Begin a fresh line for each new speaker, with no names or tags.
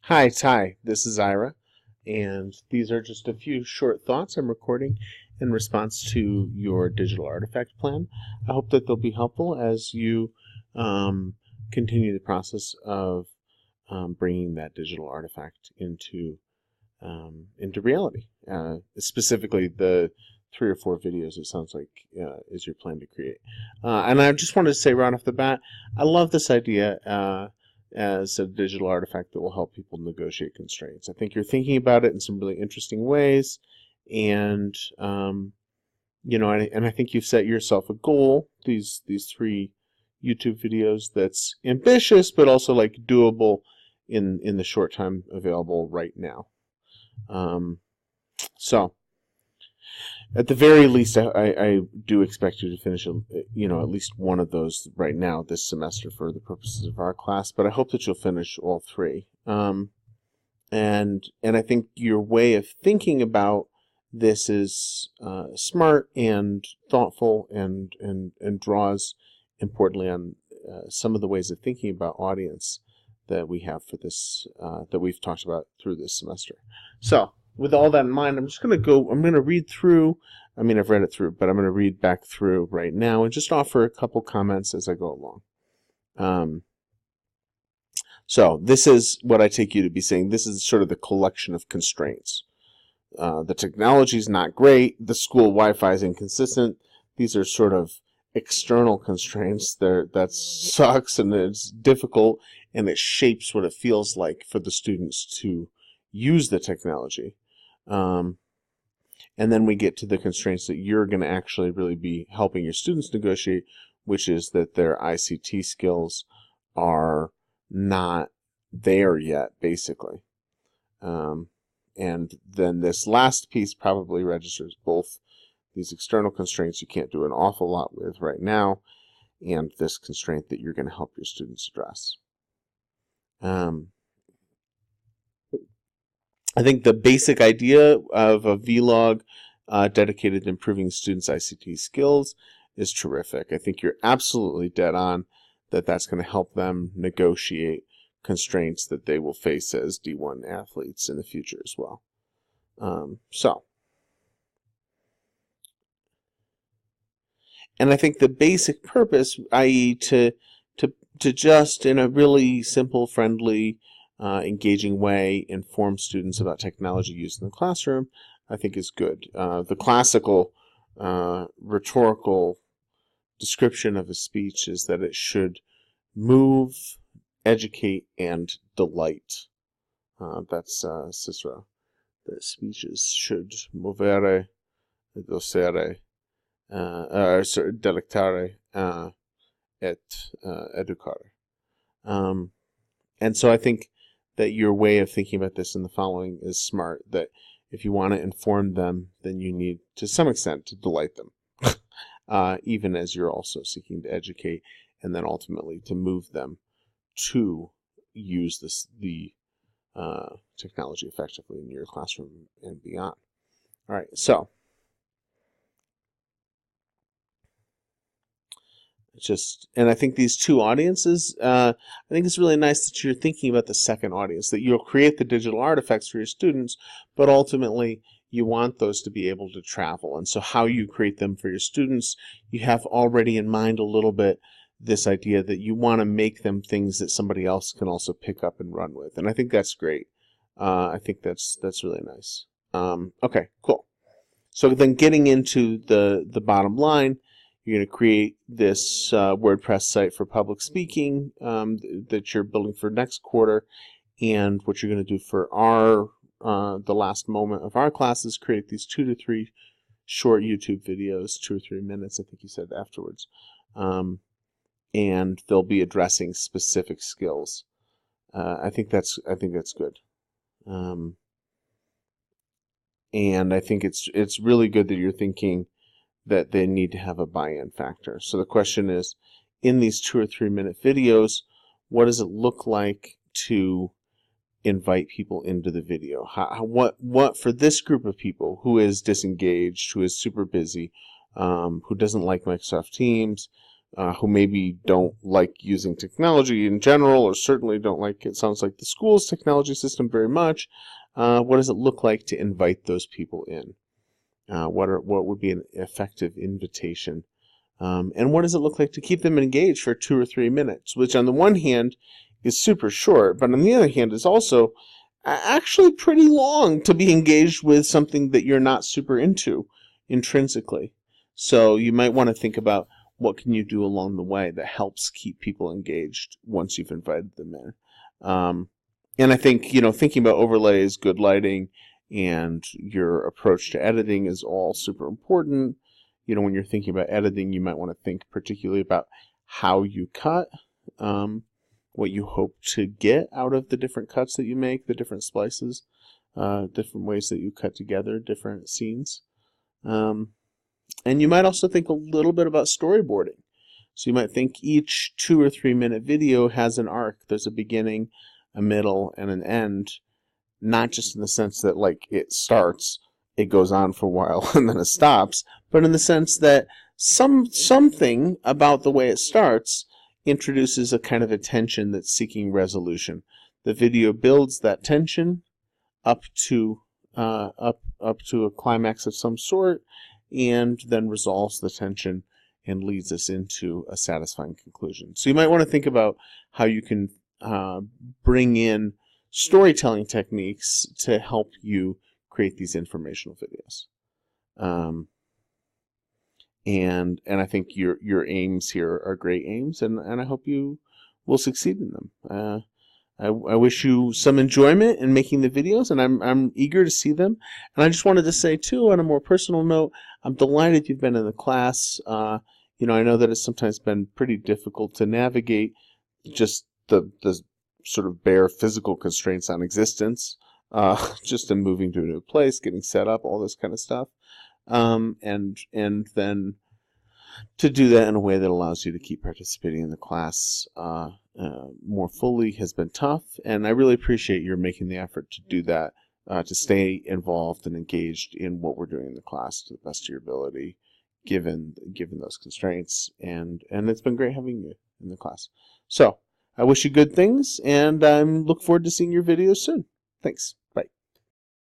Hi, Ty. This is Ira, and these are just a few short thoughts I'm recording in response to your digital artifact plan. I hope that they'll be helpful as you um, continue the process of bringing that digital artifact into reality. Specifically, the 3 or 4 videos it sounds like is your plan to create. And I just wanted to say right off the bat, I love this idea as a digital artifact that will help people negotiate constraints. I think you're thinking about it in some really interesting ways, and and I think you've set yourself a goal. These 3 YouTube videos that's ambitious, but also like doable in the short time available right now. So at the very least, I do expect you to finish, at least one of those right now this semester for the purposes of our class. But I hope that you'll finish all 3. And I think your way of thinking about this is smart and thoughtful, and draws importantly on some of the ways of thinking about audience that we have for this that we've talked about through this semester. So with all that in mind, I'm going to read through. I mean, I've read it through, but I'm going to read back through right now and just offer a couple comments as I go along. So this is what I take you to be saying. This is sort of the collection of constraints. The technology is not great. The school Wi-Fi is inconsistent. These are sort of external constraints. That sucks, and it's difficult, and it shapes what it feels like for the students to use the technology. And then we get to the constraints that you're going to actually really be helping your students negotiate, which is that their ICT skills are not there yet, basically. And then this last piece probably registers both these external constraints you can't do an awful lot with right now, and this constraint that you're going to help your students address. I think the basic idea of a vlog dedicated to improving students' ICT skills is terrific. I think you're absolutely dead on that that's going to help them negotiate constraints that they will face as D1 athletes in the future as well. And I think the basic purpose, i.e. to just in a really simple, friendly, engaging way inform students about technology used in the classroom, I think is good. The classical rhetorical description of a speech is that it should move, educate, and delight. That's Cicero. The speeches should movere, docere, delectare, et educare. And so I think that your way of thinking about this in the following is smart, that if you want to inform them, then you need, to some extent, to delight them, even as you're also seeking to educate, and then ultimately to move them to use the technology effectively in your classroom and beyond. All right, so and I think these 2 audiences, I think it's really nice that you're thinking about the second audience, that you'll create the digital artifacts for your students, but ultimately you want those to be able to travel. And so how you create them for your students, you have already in mind a little bit this idea that you want to make them things that somebody else can also pick up and run with. And I think that's great. I think that's really nice. Okay, cool. So then getting into the bottom line, you're going to create this WordPress site for public speaking that you're building for next quarter. And what you're going to do for the last moment of our class is create these 2 to 3 short YouTube videos, 2 or 3 minutes, I think you said afterwards. And they'll be addressing specific skills. I think that's good. And I think it's really good that you're thinking that they need to have a buy-in factor. So the question is, in these 2 or 3 minute videos, what does it look like to invite people into the video? What for this group of people who is disengaged, who is super busy, who doesn't like Microsoft Teams, who maybe don't like using technology in general, or certainly don't like, it sounds like, the school's technology system very much. What does it look like to invite those people in? What would be an effective invitation? And what does it look like to keep them engaged for 2 or 3 minutes, which on the one hand is super short, but on the other hand is also actually pretty long to be engaged with something that you're not super into intrinsically. So you might want to think about what can you do along the way that helps keep people engaged once you've invited them in. And I think, thinking about overlays, good lighting, and your approach to editing is all super important. When you're thinking about editing, you might want to think particularly about how you cut, what you hope to get out of the different cuts that you make, the different splices, different ways that you cut together different scenes. And you might also think a little bit about storyboarding. So you might think each 2 or 3 minute video has an arc. There's a beginning, a middle, and an end, not just in the sense that like it starts, it goes on for a while, and then it stops, but in the sense that something about the way it starts introduces a kind of a tension that's seeking resolution. The video builds that tension up to a climax of some sort, and then resolves the tension and leads us into a satisfying conclusion. So you might want to think about how you can bring in storytelling techniques to help you create these informational videos. And I think your aims here are great aims, and I hope you will succeed in them. I wish you some enjoyment in making the videos, and I'm eager to see them. And I just wanted to say too, on a more personal note, I'm delighted you've been in the class. I know that it's sometimes been pretty difficult to navigate just the sort of bare physical constraints on existence, just in moving to a new place, getting set up, all this kind of stuff, and then to do that in a way that allows you to keep participating in the class more fully has been tough, and I really appreciate your making the effort to do that, to stay involved and engaged in what we're doing in the class to the best of your ability, given those constraints, and it's been great having you in the class. So I wish you good things, and I look forward to seeing your videos soon. Thanks.